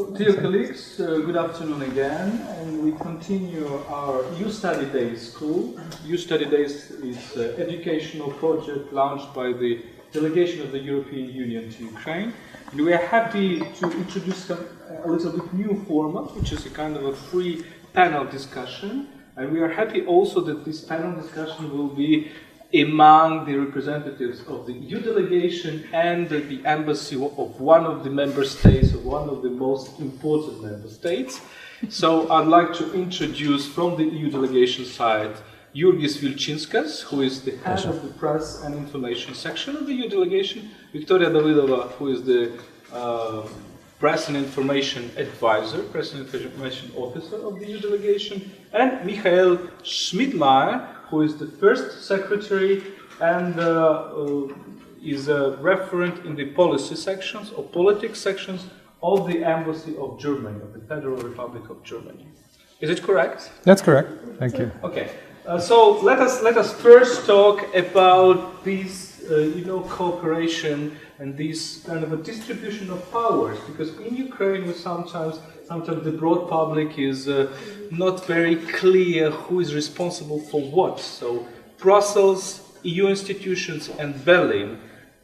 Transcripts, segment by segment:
Dear colleagues, good afternoon again, and we continue our You Study Days school. You Study Days is an educational project launched by the delegation of the European Union to Ukraine. And we are happy to introduce a little bit new format, which is a kind of a free panel discussion. And we are happy also that this panel discussion will be among the representatives of the EU delegation and the embassy of one of the member states, of one of the most important member states. So I'd like to introduce from the EU delegation side Юргіс Вілчінскас, who is the head of the press and information section of the EU delegation, Вікторія Давидова, who is the press and information advisor, press and information officer of the EU delegation, and Mіхаель Шмідмаєр, who is the first secretary and is a referent in the policy sections or politics sections of the embassy of Germany, of the Federal Republic of Germany. Is it correct? That's correct. Thank you. Okay. So let us first talk about this, cooperation and this kind of a distribution of powers, because in Ukraine, sometimes the broad public is not very clear who is responsible for what. So Brussels, EU institutions, and Berlin,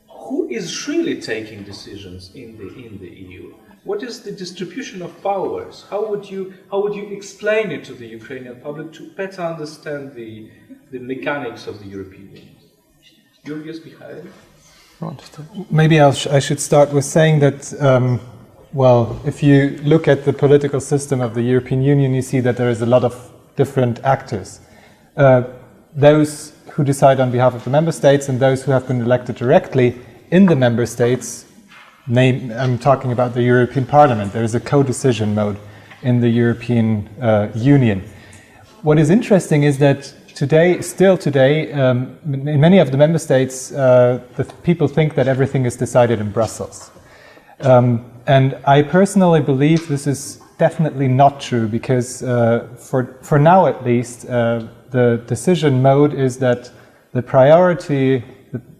who is really taking decisions in the EU? What is the distribution of powers? How would you explain it to the Ukrainian public to better understand the mechanics of the European Union? Юргіс, Міхаель? Maybe I should start with saying that, if you look at the political system of the European Union, you see that there is a lot of different actors. Those who decide on behalf of the member states and those who have been elected directly in the member states. I'm talking about the European Parliament. There is a co-decision mode in the European Union. What is interesting is that still today, in many of the member states, the people think that everything is decided in Brussels. And I personally believe this is definitely not true, because for now at least, the decision mode is that the priority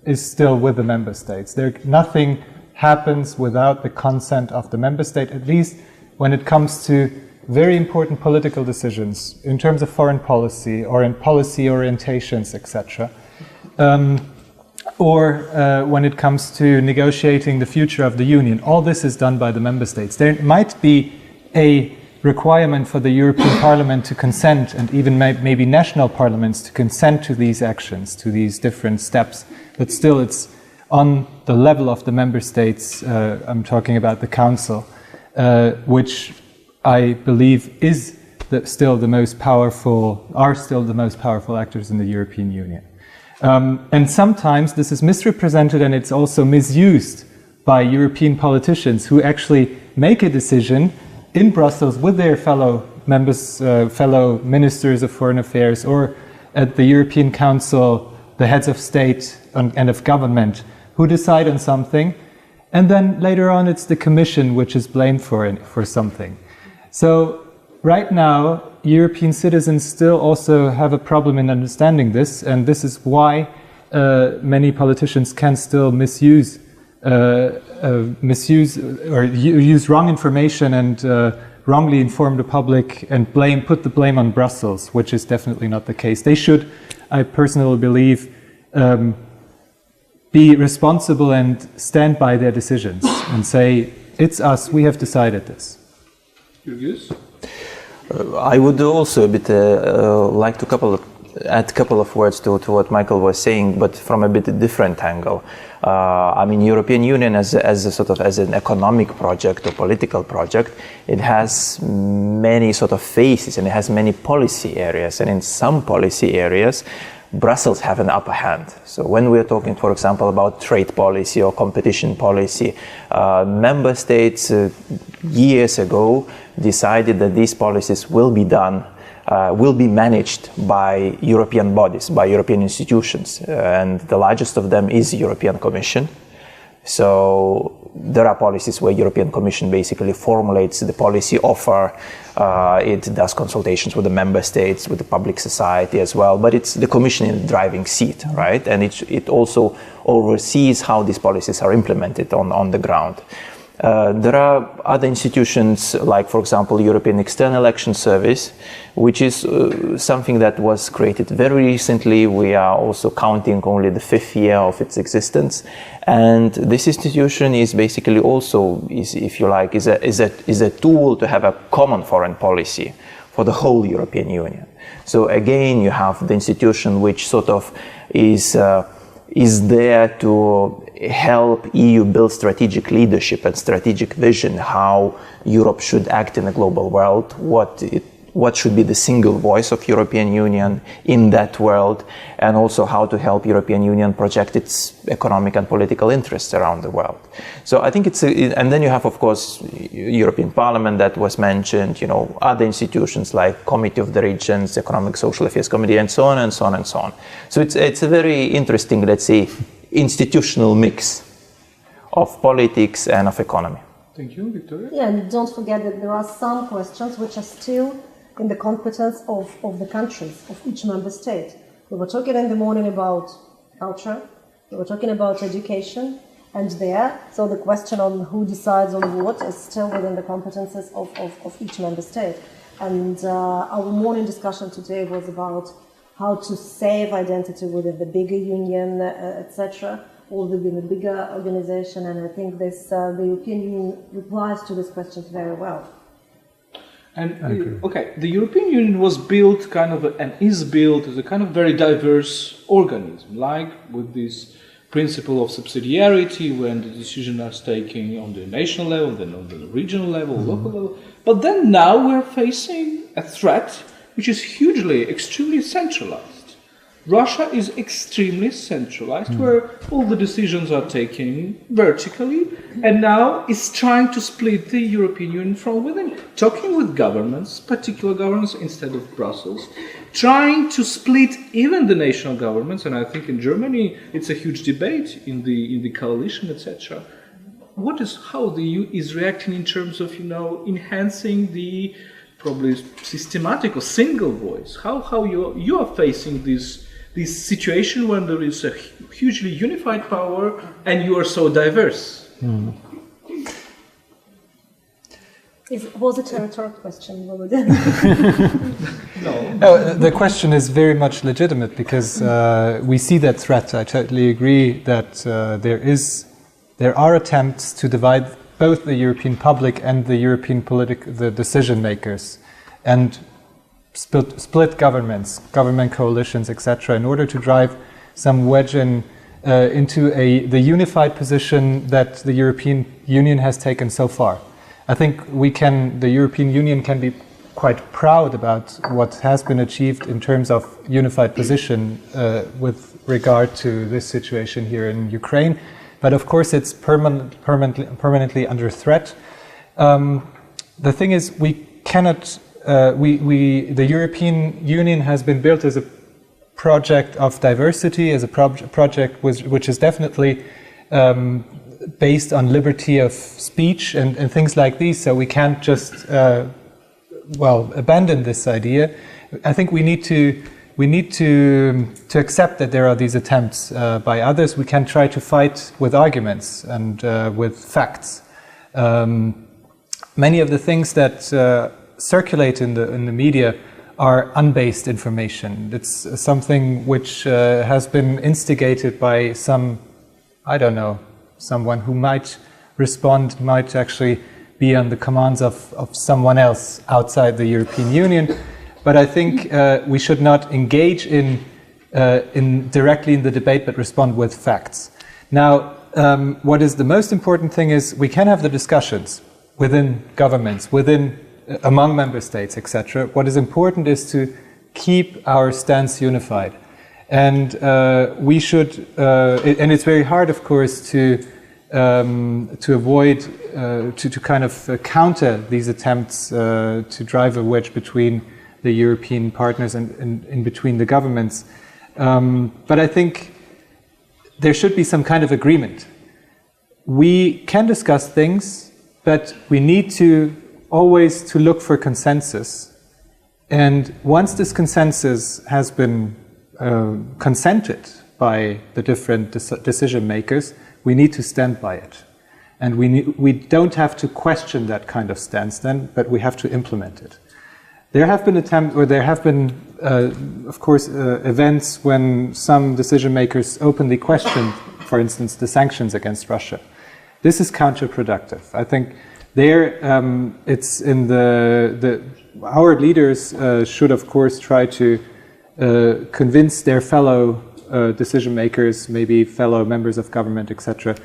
is still with the member states. Nothing happens without the consent of the member state, at least when it comes to very important political decisions in terms of foreign policy or in policy orientations, etc. Or when it comes to negotiating the future of the Union. All this is done by the member states. There might be a requirement for the European Parliament to consent, and even maybe national parliaments to consent to these actions, to these different steps, but still it's on the level of the member states. I'm talking about the Council, which I believe is still the most powerful actors in the European Union. And sometimes this is misrepresented, and it's also misused by European politicians who actually make a decision in Brussels with their fellow ministers of foreign affairs, or at the European Council, the heads of state and of government, who decide on something, and then later on it's the Commission which is blamed for something. So right now, European citizens still also have a problem in understanding this, and this is why many politicians can still misuse or use wrong information and wrongly inform the public and put the blame on Brussels, which is definitely not the case. They should, I personally believe, be responsible and stand by their decisions and say, it's us, we have decided this. I would also a bit like to add a couple of words to what Michael was saying, but from a bit different angle. European Union as an economic project or political project, it has many sort of phases and it has many policy areas, and in some policy areas, Brussels have an upper hand. So when we're talking, for example, about trade policy or competition policy, member states years ago decided that these policies will be managed by European bodies, by European institutions, and the largest of them is the European Commission. So there are policies where European Commission basically formulates the policy offer. It does consultations with the member states, with the public society as well, but it's the Commission in the driving seat, right? And it also oversees how these policies are implemented on the ground. There are other institutions, like, for example, European External Action Service, which is something that was created very recently. We are also counting only the 5th year of its existence. And this institution is basically also, if you like, is a tool to have a common foreign policy for the whole European Union. So again, you have the institution which sort of is there to help EU build strategic leadership and strategic vision, how Europe should act in a global world, what should be the single voice of European Union in that world, and also how to help European Union project its economic and political interests around the world. So I think and then you have, of course, European Parliament that was mentioned, you know, other institutions like Committee of the Regions, Economic Social Affairs Committee, and so on and so on and so on. So it's a very interesting, let's say, institutional mix of politics and of economy. Thank you, Victoria. Yeah, and don't forget that there are some questions which are still in the competence of the countries, of each member state. We were talking in the morning about culture, we were talking about education, and so the question on who decides on what is still within the competences of each member state. And our morning discussion today was about how to save identity within the bigger union, etc., or within a bigger organization, and I think the European Union replies to these questions very well. And okay, the European Union was built and is built as a kind of very diverse organism, like with this principle of subsidiarity, when the decisions are taken on the national level, then on the regional level, local level. But then now we're facing a threat which is hugely, extremely centralized. Russia is extremely centralized, where all the decisions are taken vertically, and now is trying to split the European Union from within, talking with governments, particular governments instead of Brussels, trying to split even the national governments, and I think in Germany it's a huge debate in the coalition, etc. How the EU is reacting in terms of, enhancing the probably systematic or single voice? How you are facing this situation when there is a hugely unified power and you are so diverse? Was it a rhetorical question? No. The question is very much legitimate because we see that threat. I totally agree that there are attempts to divide both the European public and the European the decision makers, and split governments, government coalitions, etc., in order to drive some wedge into the unified position that the European Union has taken so far. I think the European Union can be quite proud about what has been achieved in terms of unified position with regard to this situation here in Ukraine. But of course, it's permanently under threat. The thing is, we cannot. The European Union has been built as a project of diversity, as a project which is definitely based on liberty of speech and things like these. So we can't just abandon this idea. I think we need to accept that there are these attempts by others. We can try to fight with arguments and with facts. Many of the things that circulate in the media are unbased information. It's something which has been instigated by someone who might respond, might actually be on the commands of someone else outside the European Union. But I think we should not engage directly in the debate, but respond with facts. Now, what is the most important thing is we can have the discussions within governments, among member states, etc. What is important is to keep our stance unified, and we should. And it's very hard, of course, to avoid to kind of counter these attempts to drive a wedge between the European partners and in between the governments. But I think there should be some kind of agreement. We can discuss things, but we need to always to look for consensus. And once this consensus has been consented by the different decision makers, we need to stand by it. And we don't have to question that kind of stance then, but we have to implement it. There have been of course, events when some decision makers openly questioned, for instance, the sanctions against Russia. This is counterproductive. I think it's in our leaders should, of course, try to convince their fellow decision makers, maybe fellow members of government, etc.,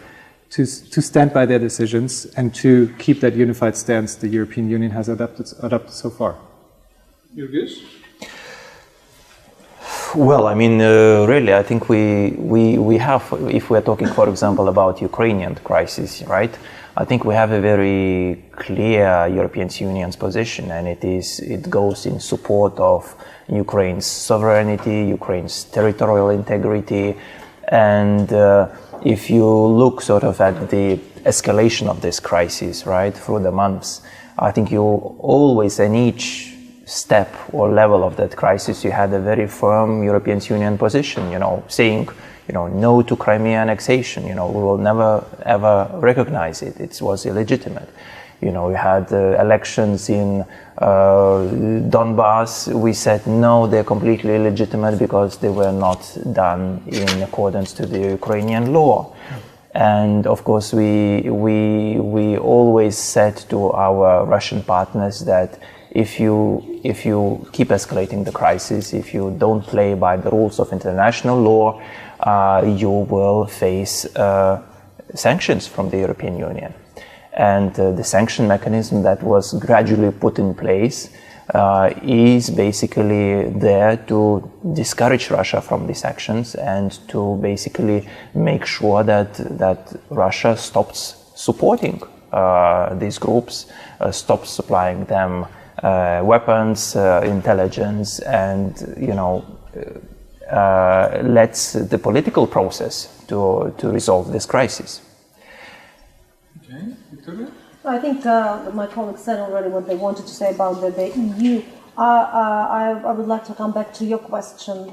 to stand by their decisions and to keep that unified stance the European Union has adopted so far. Юргіс? Well, I mean, really, I think we have, if we're talking, for example, about Ukrainian crisis, right? I think we have a very clear European Union's position, and it goes in support of Ukraine's sovereignty, Ukraine's territorial integrity, and if you look sort of at the escalation of this crisis, right, through the months, I think you always, in each step or level of that crisis, you had a very firm European Union position, saying, no to Crimea annexation, we will never ever recognize it. It was illegitimate. We had elections in Donbass. We said no, they're completely illegitimate because they were not done in accordance to the Ukrainian law. And of course, we always said to our Russian partners that if you keep escalating the crisis, if you don't play by the rules of international law, you will face sanctions from the European Union. And the sanction mechanism that was gradually put in place is basically there to discourage Russia from these actions and to basically make sure that Russia stops supporting these groups, stops supplying them weapons, intelligence, and lets the political process to resolve this crisis. Okay, Victoria? I think my colleagues said already what they wanted to say about the EU. I would like to come back to your question.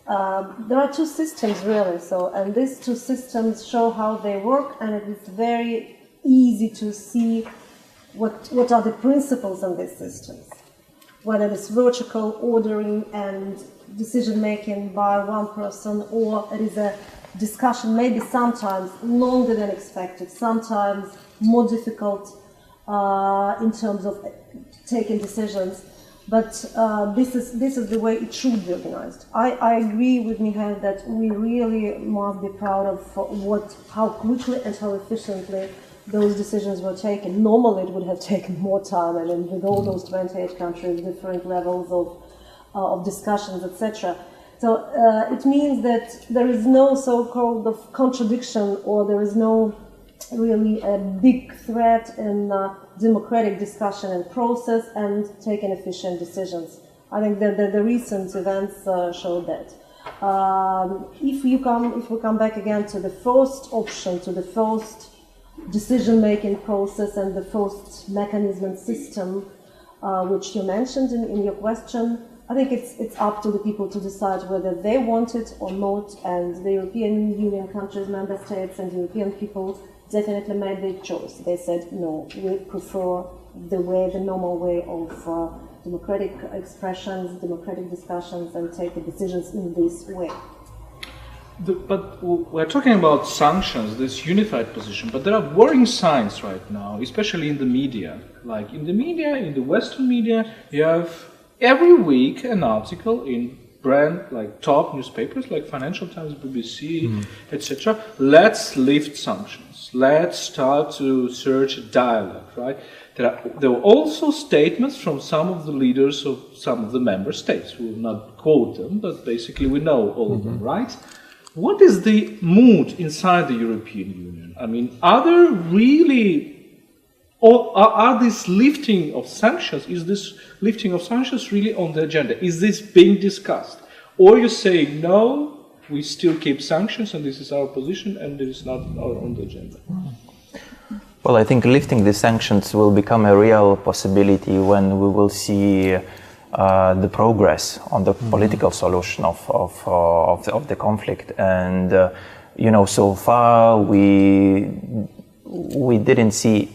There are two systems really, and these two systems show how they work, and it is very easy to see what are the principles in these systems. Whether it is vertical ordering and decision making by one person, or it is a discussion maybe sometimes longer than expected, sometimes more difficult in terms of taking decisions. But this is the way it should be organized. I agree with Mikael that we really must be proud of how quickly and how efficiently those decisions were taken. Normally it would have taken more time, and with all those 28 countries, different levels of discussions, etc. So it means that there is no so-called contradiction, or there is no really a big threat in democratic discussion and process and taking efficient decisions. I think that the recent events show that. If we come back again to the first option, to the first decision-making process and the first mechanism and system, which you mentioned in your question, I think it's up to the people to decide whether they want it or not, and the European Union countries, member states, and European people definitely made their choice. They said, no, we prefer the normal way of democratic expressions, democratic discussions, and take the decisions in this way. But we're talking about sanctions, this unified position, but there are worrying signs right now, especially in the media. Like in the Western media, you have every week an article in like top newspapers like Financial Times, BBC, etc. Let's lift sanctions. Let's start to search a dialogue, right? There were also statements from some of the leaders of some of the member states. We will not quote them, but basically we know all of them, right? What is the mood inside the European Union? I mean, are there really, or are this lifting of sanctions, is this lifting of sanctions really on the agenda? Is this being discussed? Or you say, no, we still keep sanctions and this is our position and it is not on the agenda? Well, I think lifting the sanctions will become a real possibility when we will see the progress on the political solution of the conflict. And, so far we we didn't see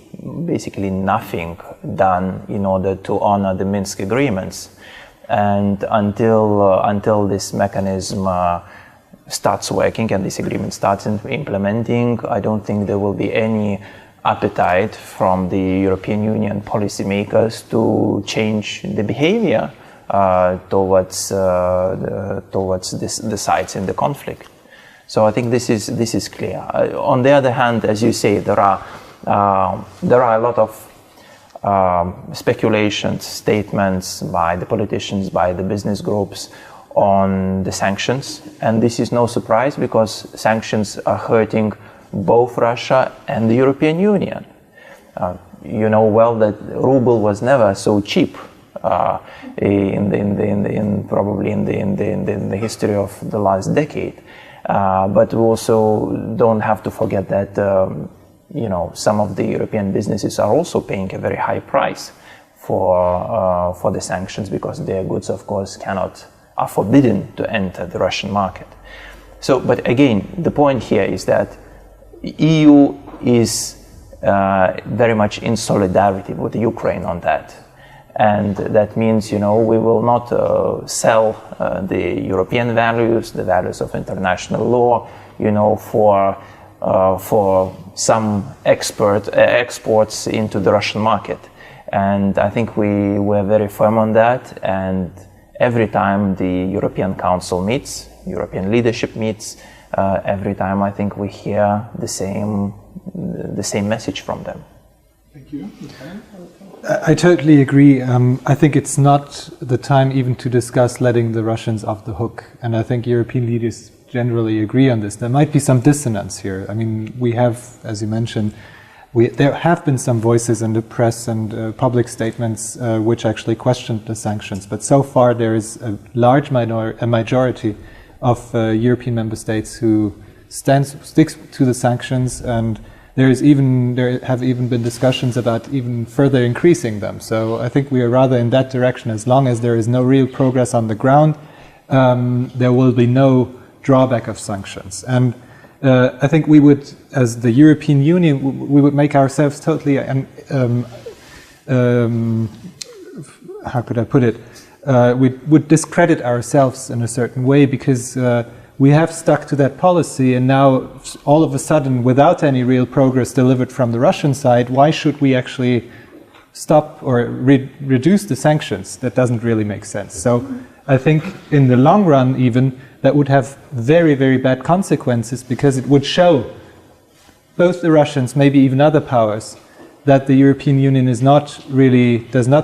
basically nothing done in order to honor the Minsk agreements. And until this mechanism starts working and this agreement starts implementing, I don't think there will be any appetite from the European Union policymakers to change the behavior towards the sides in the conflict. So I think this is clear. On the other hand, as you say, there are a lot of speculations, statements by the politicians, by the business groups on the sanctions, and this is no surprise because sanctions are hurting both Russia and the European Union. You know well that ruble was never so cheap probably in the history of the last decade. But we also don't have to forget that some of the European businesses are also paying a very high price for the sanctions because their goods, of course, are forbidden to enter the Russian market. So, but again, the point here is that the EU is very much in solidarity with Ukraine on that. And that means, we will not sell the European values, the values of international law, for some exports into the Russian market. And I think we were very firm on that. And every time the European Council meets, European leadership meets, every time I think we hear the same message from them. Thank you. I totally agree. I think it's not the time even to discuss letting the Russians off the hook. And I think European leaders generally agree on this. There might be some dissonance here. I mean, we have, as you mentioned, there have been some voices in the press and public statements which actually questioned the sanctions. But so far there is a large majority of European member states who sticks to the sanctions, and there have even been discussions about even further increasing them. So I think we are rather in that direction. As long as there is no real progress on the ground, there will be no drawback of sanctions. And I think we would, as the European Union, we would make ourselves totally, how could I put it? We would discredit ourselves in a certain way because we have stuck to that policy, and now all of a sudden, without any real progress delivered from the Russian side, why should we actually stop or reduce the sanctions? That doesn't really make sense. So I think in the long run even, that would have very, very bad consequences because it would show both the Russians, maybe even other powers, that the European Union does not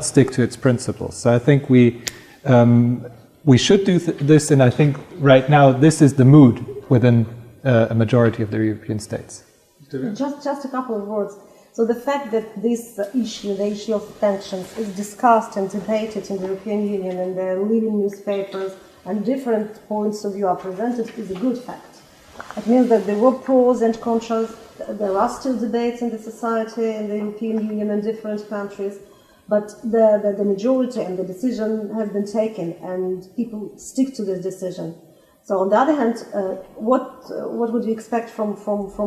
stick to its principles. So I think we should do this, and I think right now this is the mood within a majority of the European states. Just a couple of words. So the fact that this issue, the issue of sanctions, is discussed and debated in the European Union and the leading newspapers and different points of view are presented is a good fact. It means that there were pros and cons. There are still debates in the society, in the European Union and different countries, but the majority and the decision has been taken, and people stick to this decision. So on the other hand, what would you expect from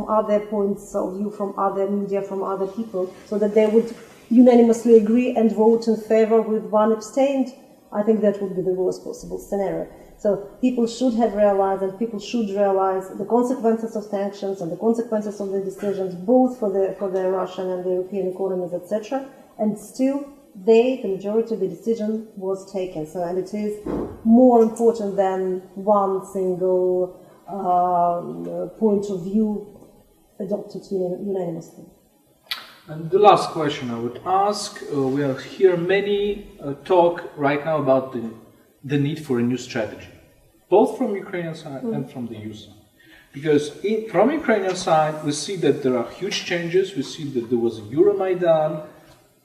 other points of view, from other media, from other people, so that they would unanimously agree and vote in favor with one abstained? I think that would be the worst possible scenario. So people should have realized, and people should realize the consequences of sanctions and the consequences of the decisions, both for the Russian and the European economies, etc. And still, the majority of the decision was taken. So, and it is more important than one single point of view adopted unanimously. And the last question I would ask, we hear many talk right now about the need for a new strategy, both from Ukrainian side and from the EU side. Because from Ukrainian side, we see that there are huge changes. We see that there was a Euromaidan,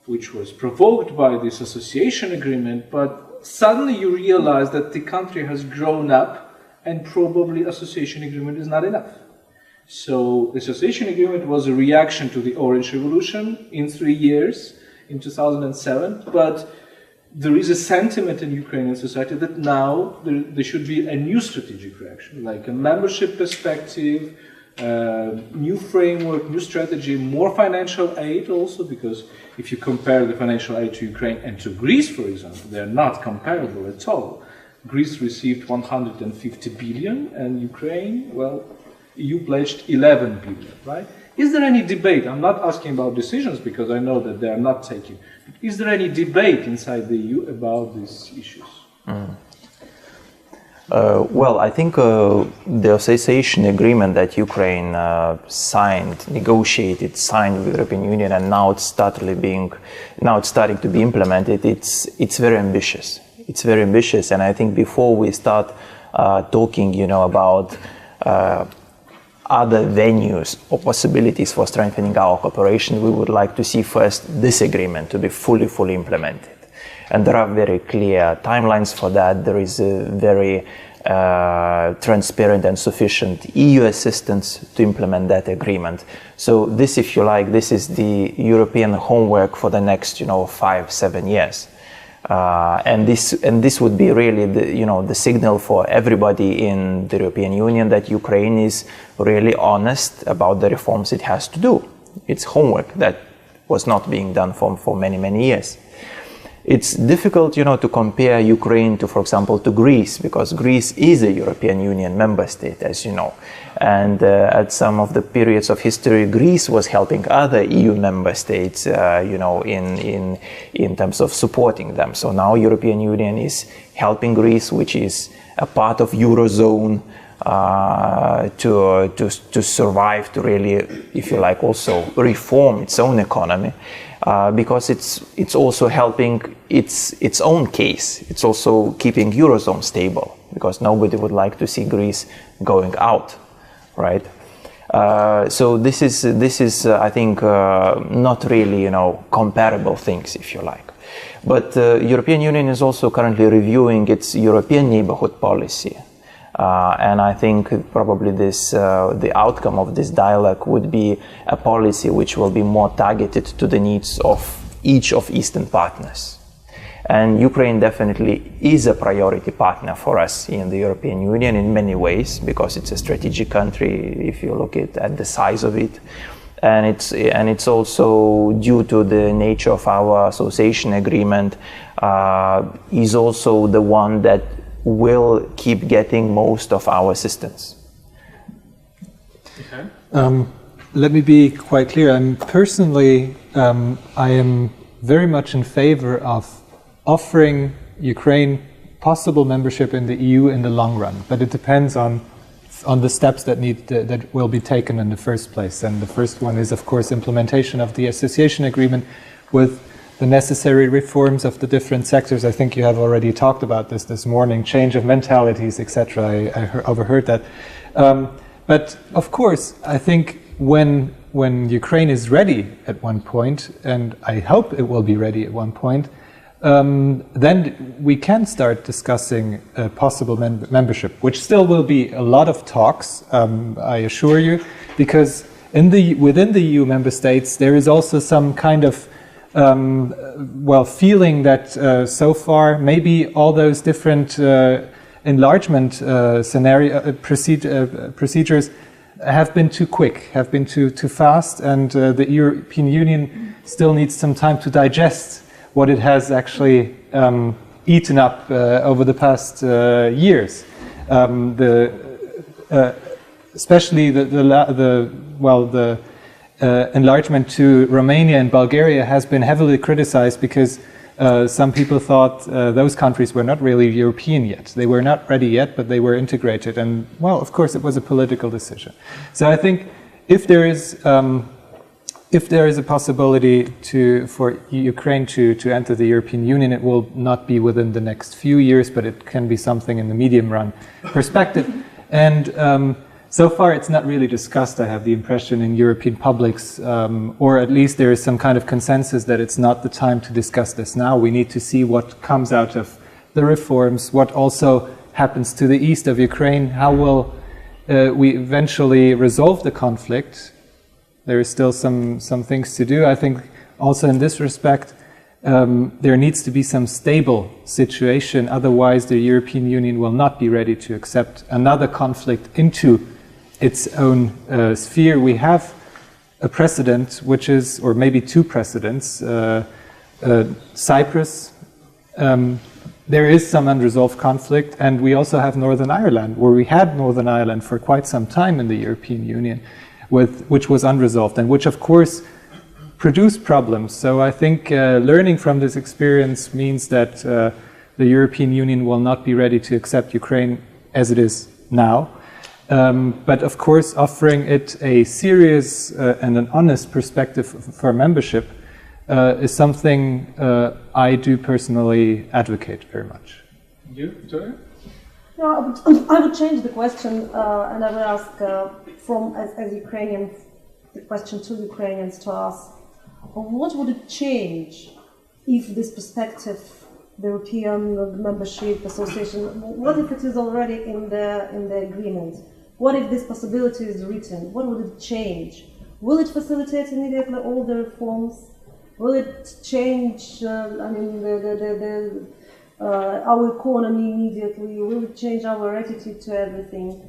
which was provoked by this association agreement, but suddenly you realize that the country has grown up and probably association agreement is not enough. So the association agreement was a reaction to the Orange Revolution in 3 years, in 2007, but there is a sentiment in Ukrainian society that now there should be a new strategic reaction, like a membership perspective, new framework, new strategy, more financial aid also, because if you compare the financial aid to Ukraine and to Greece, for example, they're not comparable at all. Greece received 150 billion and Ukraine, well, EU pledged 11 billion, right? Is there any debate? I'm not asking about decisions because I know that they are not taken. But is there any debate inside the EU about these issues? Well, I think the association agreement that Ukraine negotiated, signed with the European Union, and now it's starting to be implemented. It's very ambitious. It's very ambitious, and I think before we start talking, about other venues or possibilities for strengthening our cooperation, we would like to see first this agreement to be fully implemented. And there are very clear timelines for that. There is a very transparent and sufficient EU assistance to implement that agreement. So this, if you like, this is the European homework for the next, 5-7 years. And this would be really the signal for everybody in the European Union that Ukraine is really honest about the reforms it has to do. It's homework that was not being done for many years. It's difficult, to compare Ukraine to, for example, to Greece, because Greece is a European Union member state, as you know. And at some of the periods of history, Greece was helping other EU member states, in terms of supporting them. So now European Union is helping Greece, which is a part of Eurozone, to survive, to really, if you like, also reform its own economy. Because it's also helping its own case. It's also keeping Eurozone stable, because nobody would like to see Greece going out, right? So this is I think not really comparable things, if you like. But the European Union is also currently reviewing its European neighborhood policy. And I think probably the outcome of this dialogue would be a policy which will be more targeted to the needs of each of Eastern partners. And Ukraine definitely is a priority partner for us in the European Union in many ways, because it's a strategic country if you look at the size of it. And it's also due to the nature of our association agreement, is also the one that will keep getting most of our assistance. Okay. Let me be quite clear. I am very much in favor of offering Ukraine possible membership in the EU in the long run, but it depends on the steps that will be taken in the first place. And the first one is, of course, implementation of the association agreement with the necessary reforms of the different sectors. I think you have already talked about this morning, change of mentalities, etc. I overheard that. But of course, I think when Ukraine is ready at one point, and I hope it will be ready at one point, then we can start discussing possible membership, which still will be a lot of talks, I assure you, because within the EU member states, there is also some kind of feeling that so far maybe all those different enlargement procedures have been too quick, have been too fast, and the European Union still needs some time to digest what it has actually eaten up over the past years. Especially the enlargement to Romania and Bulgaria has been heavily criticized because some people thought those countries were not really European yet. They were not ready yet, but they were integrated. And, well, of course, it was a political decision. So I think if there is a possibility for Ukraine to enter the European Union, it will not be within the next few years, but it can be something in the medium run perspective. And so far, it's not really discussed, I have the impression, in European publics, or at least there is some kind of consensus that it's not the time to discuss this now. We need to see what comes out of the reforms, what also happens to the east of Ukraine, how will we eventually resolve the conflict. There is still some things to do. I think also in this respect, there needs to be some stable situation, otherwise the European Union will not be ready to accept another conflict into its own sphere. We have a precedent, which is, or maybe two precedents, Cyprus. There is some unresolved conflict, and we also have Northern Ireland, where we had Northern Ireland for quite some time in the European Union, which was unresolved, and which of course produced problems. So I think learning from this experience means that the European Union will not be ready to accept Ukraine as it is now. But of course, offering it a serious and an honest perspective for membership is something I do personally advocate very much. You, Victoria? No, I would change the question and I would ask as Ukrainian, the question to Ukrainians to ask, what would it change if this perspective, the European membership association, what if it is already in the agreement? What if this possibility is written? What would it change? Will it facilitate immediately all the reforms? Will it change our economy immediately? Will it change our attitude to everything?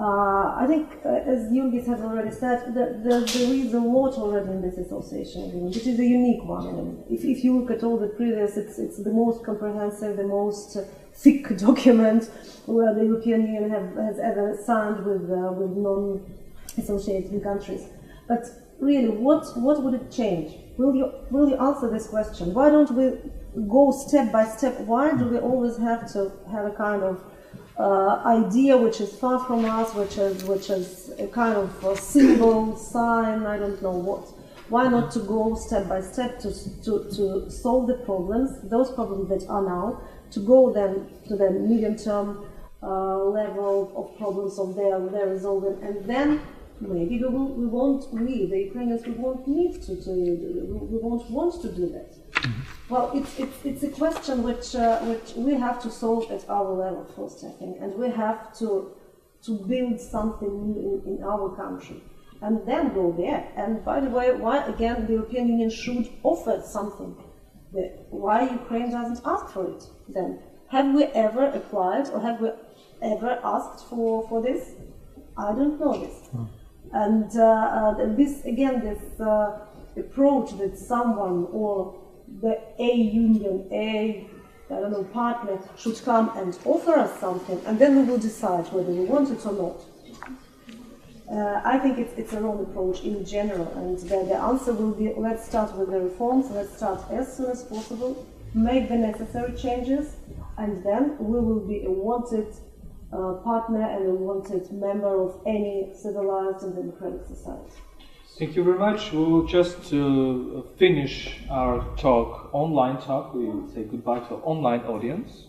I think, as Jurgis has already said, there is a lot already in this association agreement, which is a unique one. I mean, if you look at all the previous, it's the most comprehensive, the most thick document where the European Union has ever signed with non-associated countries. But really, what would it change? Will you answer this question? Why don't we go step by step? Why do we always have to have a kind of idea which is far from us, which is a kind of a symbol, sign, I don't know what? Why not to go step by step to solve the problems, those problems that are now, to go then to the medium-term level of problems of their resolving, and then maybe the Ukrainians, we won't need we won't want to do that. Well, it's a question which we have to solve at our level first, I think, and we have to build something new in our country, and then go there. And by the way, why again the European Union should offer something? Why Ukraine doesn't ask for it then? Have we ever applied or have we ever asked for this? I don't know this. And this approach that someone or the partner should come and offer us something, and then we will decide whether we want it or not. I think it's a wrong approach in general, and the answer will be, let's start with the reforms, let's start as soon as possible, make the necessary changes, and then we will be a wanted partner and a wanted member of any civilized and democratic society. Thank you very much. We will just finish our talk, online talk. We will say goodbye to our online audience.